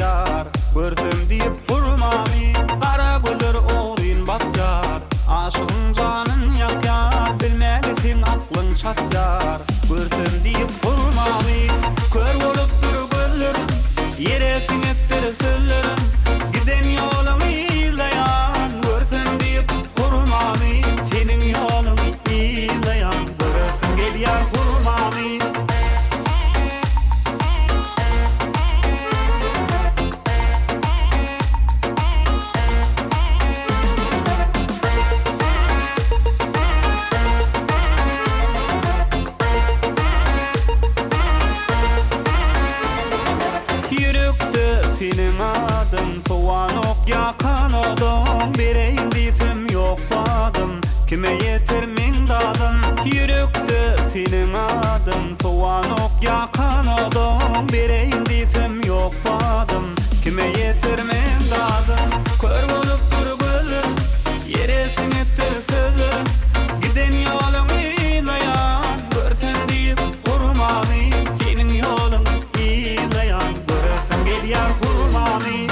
çatlar, görsem diýip hurmamy, gara güller oğryn batjar, aşygyň janyn ýakýar, bilmegisin aklyň çatlar, görsem diýip hurmamy, kör bolup dur gözlerim, ýeresin etdir sözlerim, giden ýolumy izleýän, görsem diýip hurmamy, seniň ýoluny izleýän, göresim gelýär hurmamy. Senin adın soğanok yakan odun, bireyin diysem yokladım, kime yeter min dadım. Yürekte senin adın soğanok yakan odun, bireyin diysem yokladım, kime yeter min dadım. Kör bolup dur gözlerim, yeresin ettir sözlerim, giden yolun izleýän, görsen diýip hurmany, senin yolun izleýän, göresim gelýär hurmany.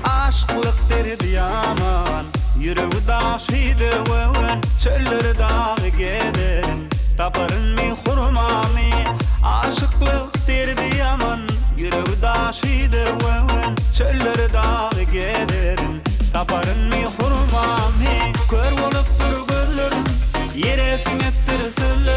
Aşklyk derdi ýaman, ýüregi daşydy wewen, çölleri dagy gederin, taparyn mi hurmamy. Aşıklyk derdi ýaman, ýüregi daşydy wewen, çölleri dagy gederin, taparyn mi hurmamy. Kör bolup dur gözlerim, ýeresin etdir sözlerim,